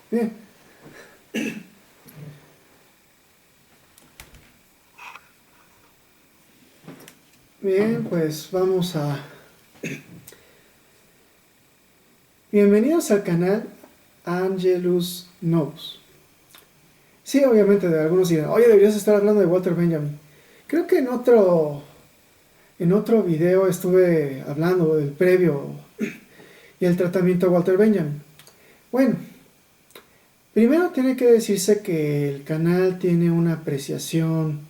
Bien. Bien, pues vamos a... Bienvenidos al canal Angelus Novus. Sí, obviamente de algunos dirán, oye, deberías estar hablando de Walter Benjamin. Creo que en otro video estuve hablando del previo y el tratamiento de Walter Benjamin. Bueno, primero tiene que decirse que el canal tiene una apreciación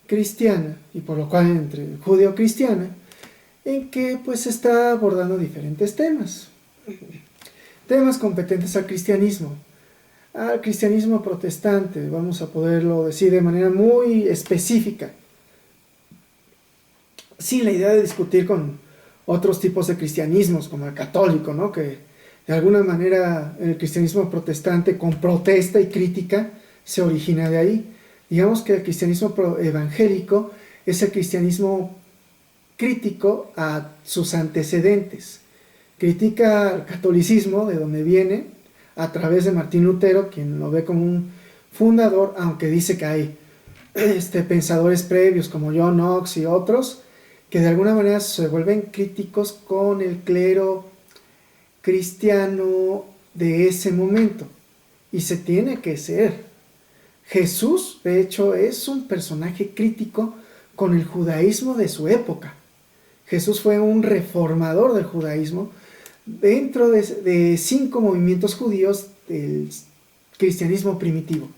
cristiana, y por lo cual entre judeo-cristiana, en que pues está abordando diferentes temas competentes al cristianismo protestante, vamos a poderlo decir de manera muy específica, sin la idea de discutir con otros tipos de cristianismos, como el católico, ¿no? Que de alguna manera el cristianismo protestante con protesta y crítica se origina de ahí. Digamos que el cristianismo evangélico es el cristianismo crítico a sus antecedentes. Critica al catolicismo, de donde viene, a través de Martín Lutero, quien lo ve como un fundador, aunque dice que hay pensadores previos como John Knox y otros, que de alguna manera se vuelven críticos con el clero cristiano de ese momento. Y se tiene que ser. Jesús, de hecho, es un personaje crítico con el judaísmo de su época. Jesús fue un reformador del judaísmo dentro de 5 movimientos judíos del cristianismo primitivo.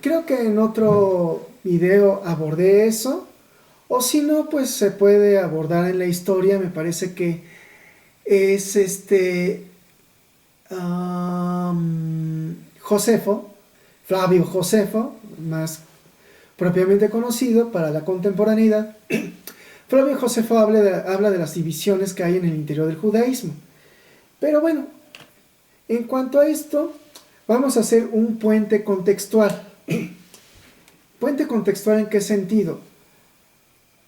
Creo que en otro video abordé eso, o si no, pues se puede abordar en la historia. Me parece que es Josefo, Flavio Josefo, más propiamente conocido para la contemporaneidad. Flavio Josefo habla de las divisiones que hay en el interior del judaísmo. Pero bueno, en cuanto a esto, vamos a hacer un puente contextual. ¿Puente contextual en qué sentido?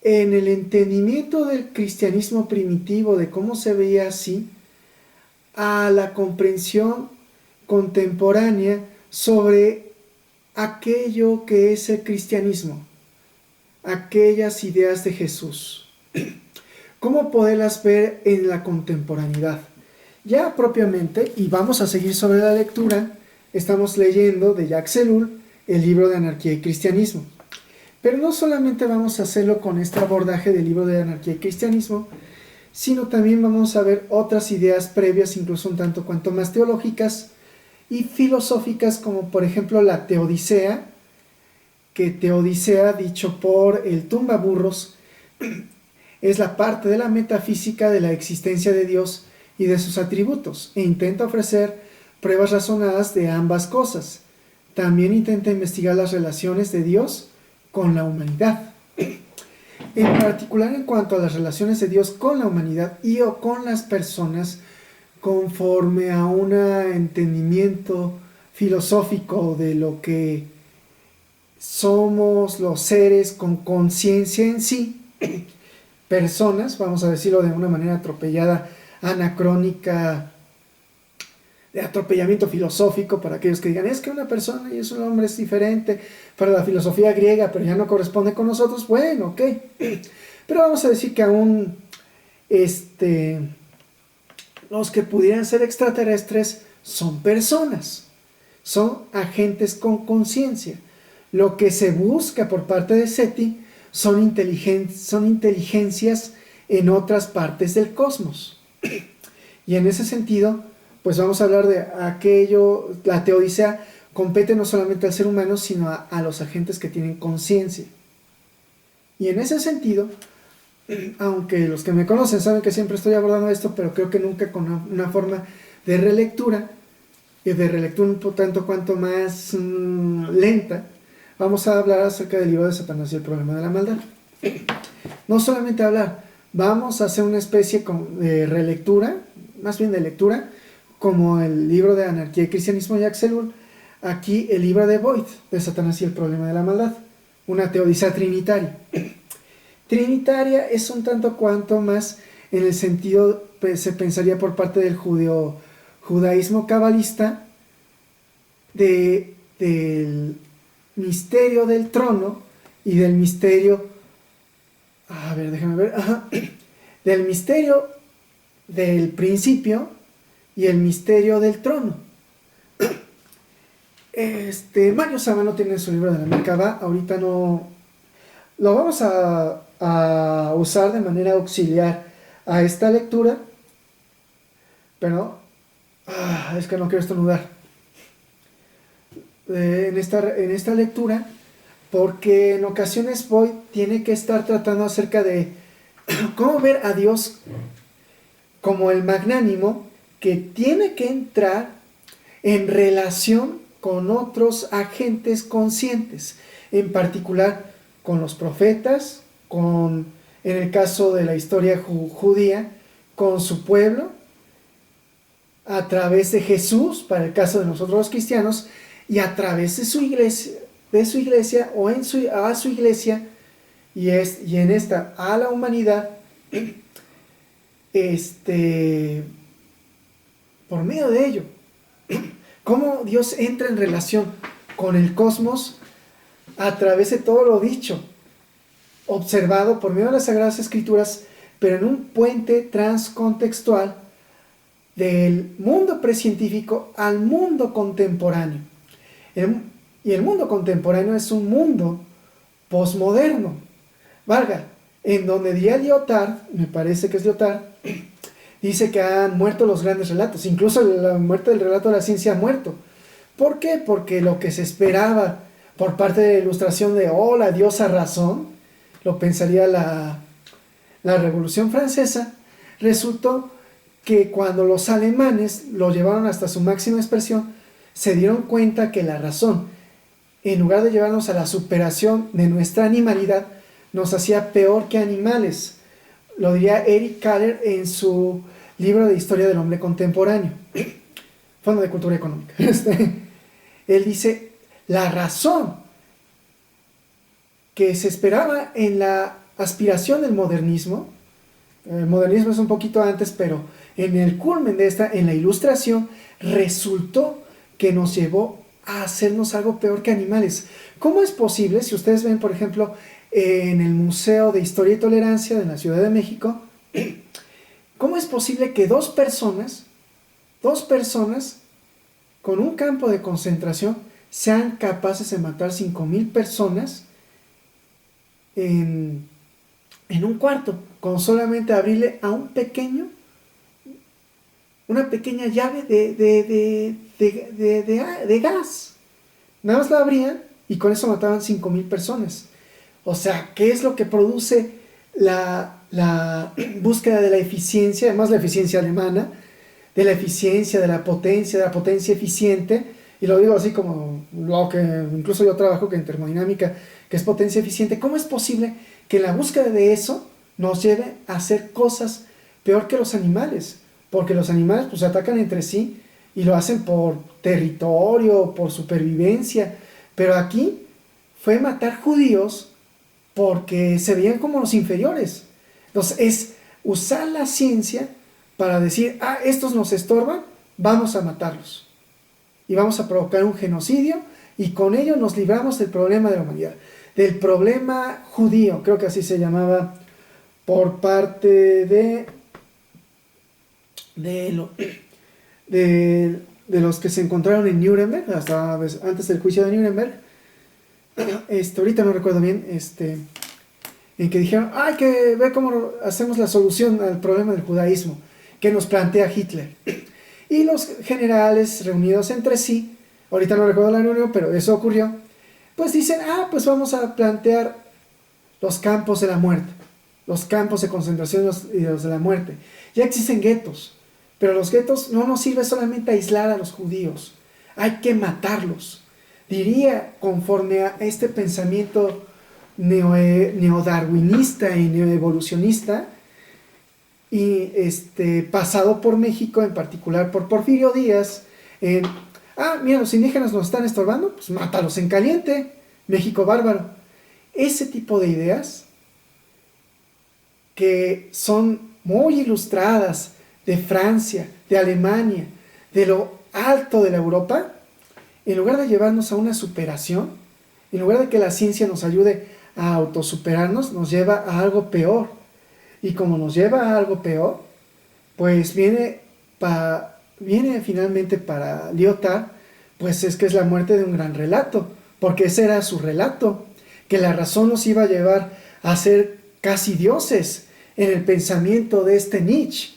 En el entendimiento del cristianismo primitivo, de cómo se veía así, a la comprensión contemporánea sobre aquello que es el cristianismo, aquellas ideas de Jesús. ¿Cómo poderlas ver en la contemporaneidad? Ya propiamente, y vamos a seguir sobre la lectura, estamos leyendo de Jacques Ellul el libro de Anarquía y Cristianismo. Pero no solamente vamos a hacerlo con este abordaje del libro de Anarquía y Cristianismo, sino también vamos a ver otras ideas previas, incluso un tanto cuanto más teológicas y filosóficas, como por ejemplo la teodicea, que teodicea, dicho por el tumbaburros, es la parte de la metafísica de la existencia de Dios y de sus atributos, e intenta ofrecer pruebas razonadas de ambas cosas. También intenta investigar las relaciones de Dios con la humanidad, en particular en cuanto a las relaciones de Dios con la humanidad y o con las personas, conforme a un entendimiento filosófico de lo que somos los seres con conciencia en sí, personas, vamos a decirlo de una manera atropellada, anacrónica, de atropellamiento filosófico, para aquellos que digan, es que una persona y es un hombre es diferente para la filosofía griega, pero ya no corresponde con nosotros. Bueno, ok, pero vamos a decir que aún los que pudieran ser extraterrestres son personas, son agentes con conciencia. Lo que se busca por parte de SETI son inteligencias en otras partes del cosmos. Y en ese sentido, pues vamos a hablar de aquello, la teodicea compete no solamente al ser humano, sino a los agentes que tienen conciencia. Y en ese sentido, aunque los que me conocen saben que siempre estoy abordando esto, pero creo que nunca con una forma de relectura, y de relectura un tanto cuanto más lenta, vamos a hablar acerca del libro de Satanás y el problema de la maldad. No solamente hablar, vamos a hacer una especie de relectura, más bien de lectura, como el libro de Anarquía y Cristianismo de Jacques Ellul, aquí el libro de Voigt, de Satanás y el problema de la maldad, una teodicea trinitaria. Trinitaria es un tanto cuanto más en el sentido, pues, se pensaría por parte del judaísmo cabalista del misterio del trono y del misterio, a ver, déjame ver, del misterio del principio y el misterio del trono. Mario Sabano tiene su libro de la Merkabah, ahorita no lo vamos a usar de manera auxiliar a esta lectura, pero es que no quiero estornudar en esta lectura, porque en ocasiones Boyd tiene que estar tratando acerca de cómo ver a Dios como el magnánimo que tiene que entrar en relación con otros agentes conscientes, en particular con los profetas, en el caso de la historia judía, con su pueblo, a través de Jesús, para el caso de nosotros los cristianos, y a través de su iglesia o a su iglesia, y en esta a la humanidad, por medio de ello. Cómo Dios entra en relación con el cosmos a través de todo lo dicho, observado por medio de las Sagradas Escrituras, pero en un puente transcontextual del mundo precientífico al mundo contemporáneo. Y el mundo contemporáneo es un mundo posmoderno, valga, en donde diría Lyotard, me parece que es Lyotard, dice que han muerto los grandes relatos, incluso la muerte del relato de la ciencia ha muerto. ¿Por qué? Porque lo que se esperaba por parte de la ilustración de la diosa razón, lo pensaría la Revolución Francesa, resultó que cuando los alemanes lo llevaron hasta su máxima expresión, se dieron cuenta que la razón, en lugar de llevarnos a la superación de nuestra animalidad, nos hacía peor que animales. Lo diría Eric Kahler en su libro de Historia del Hombre Contemporáneo, Fondo de Cultura Económica. Él dice, la razón que se esperaba en la aspiración del modernismo, el modernismo es un poquito antes, pero en el culmen de en la ilustración, resultó que nos llevó a hacernos algo peor que animales. ¿Cómo es posible? Si ustedes ven, por ejemplo, en el Museo de Historia y Tolerancia de la Ciudad de México, ¿cómo es posible que dos personas con un campo de concentración sean capaces de matar 5,000 personas en un cuarto, con solamente abrirle a una pequeña llave de gas? Nada más la abrían y con eso mataban 5,000 personas. O sea, ¿qué es lo que produce la búsqueda de la eficiencia? Además, la eficiencia alemana, de la eficiencia, de la potencia eficiente, y lo digo así como lo que incluso yo trabajo en termodinámica, que es potencia eficiente. ¿Cómo es posible que la búsqueda de eso nos lleve a hacer cosas peor que los animales? Porque los animales pues se atacan entre sí y lo hacen por territorio, por supervivencia, pero aquí fue matar judíos porque se veían como los inferiores. Entonces es usar la ciencia para decir, estos nos estorban, vamos a matarlos y vamos a provocar un genocidio, y con ello nos libramos del problema de la humanidad, del problema judío, creo que así se llamaba, por parte de los que se encontraron en Nuremberg, hasta antes del juicio de Nuremberg. Ahorita no recuerdo bien, en que dijeron, hay que ver cómo hacemos la solución al problema del judaísmo que nos plantea Hitler. Y los generales reunidos entre sí, ahorita no recuerdo la reunión, pero eso ocurrió, pues dicen, pues vamos a plantear los campos de la muerte, los campos de concentración y los de la muerte. Ya existen guetos, pero los guetos no nos sirve solamente aislar a los judíos, hay que matarlos. Diría, conforme a este pensamiento neodarwinista y neoevolucionista, y pasado por México, en particular por Porfirio Díaz, mira, los indígenas nos están estorbando, pues mátalos en caliente, México bárbaro. Ese tipo de ideas, que son muy ilustradas, de Francia, de Alemania, de lo alto de la Europa, en lugar de llevarnos a una superación, en lugar de que la ciencia nos ayude a autosuperarnos, nos lleva a algo peor. Y como nos lleva a algo peor, pues viene finalmente para Lyotard, pues es que es la muerte de un gran relato, porque ese era su relato, que la razón nos iba a llevar a ser casi dioses en el pensamiento de este Nietzsche,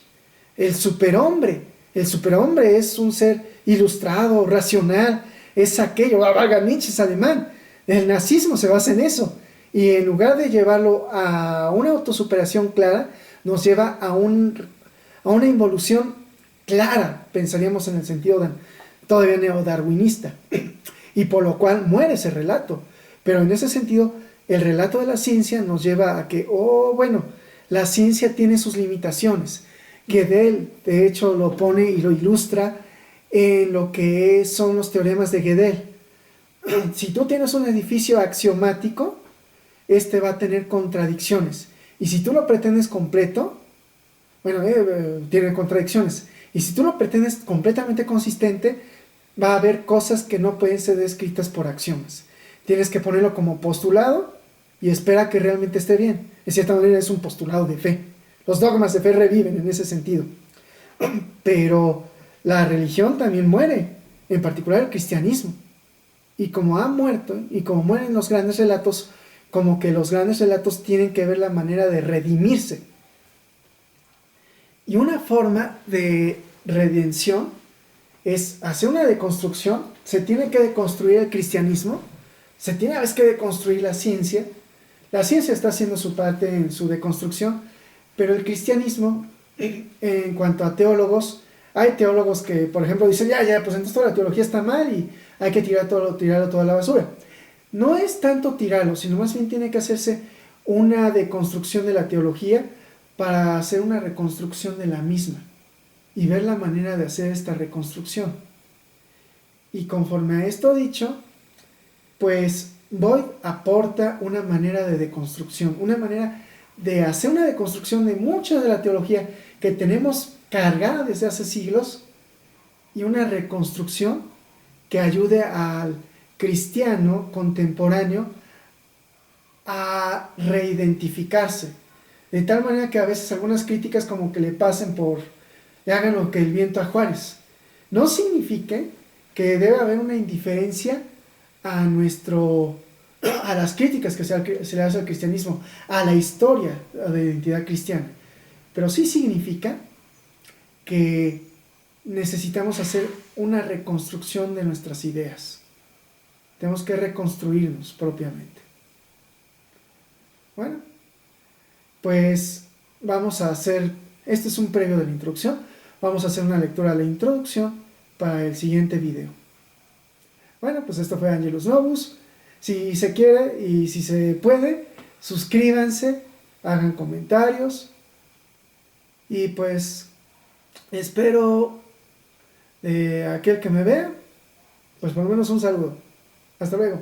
el superhombre. El superhombre es un ser ilustrado, racional, es aquello, valga, Nietzsche es alemán, el nazismo se basa en eso, y en lugar de llevarlo a una autosuperación clara, nos lleva a una involución clara, pensaríamos en el sentido todavía neodarwinista, y por lo cual muere ese relato. Pero en ese sentido, el relato de la ciencia nos lleva a que, bueno, la ciencia tiene sus limitaciones. Gödel, de hecho, lo pone y lo ilustra en lo que son los teoremas de Gödel. Si tú tienes un edificio axiomático, este va a tener contradicciones. Y si tú lo pretendes completo, bueno, tiene contradicciones. Y si tú lo pretendes completamente consistente, va a haber cosas que no pueden ser descritas por axiomas. Tienes que ponerlo como postulado y espera que realmente esté bien. De cierta manera es un postulado de fe. Los dogmas de fe reviven en ese sentido. Pero la religión también muere, en particular el cristianismo. Y como ha muerto, y como mueren los grandes relatos, como que los grandes relatos tienen que ver la manera de redimirse. Y una forma de redención es hacer una deconstrucción. Se tiene que deconstruir el cristianismo, se tiene a veces que deconstruir la ciencia. La ciencia está haciendo su parte en su deconstrucción, pero el cristianismo, en cuanto a teólogos, hay teólogos que, por ejemplo, dicen, pues entonces toda la teología está mal y hay que tirarlo toda la basura. No es tanto tirarlo, sino más bien tiene que hacerse una deconstrucción de la teología para hacer una reconstrucción de la misma y ver la manera de hacer esta reconstrucción. Y conforme a esto dicho, pues Boyd aporta una manera de deconstrucción, una manera de hacer una deconstrucción de mucha de la teología que tenemos cargada desde hace siglos y una reconstrucción que ayude al cristiano contemporáneo a reidentificarse. De tal manera que a veces algunas críticas como que le pasen le hagan lo que el viento a Juárez. No significa que debe haber una indiferencia a las críticas que se le hace al cristianismo, a la historia de identidad cristiana. Pero sí significa que necesitamos hacer una reconstrucción de nuestras ideas. Tenemos que reconstruirnos propiamente. Bueno, pues vamos a hacer, este es un previo de la introducción, vamos a hacer una lectura de la introducción para el siguiente video. Bueno, pues esto fue Angelus Novus. Si se quiere y si se puede, suscríbanse, hagan comentarios y pues espero aquel que me vea, pues por lo menos un saludo. Hasta luego.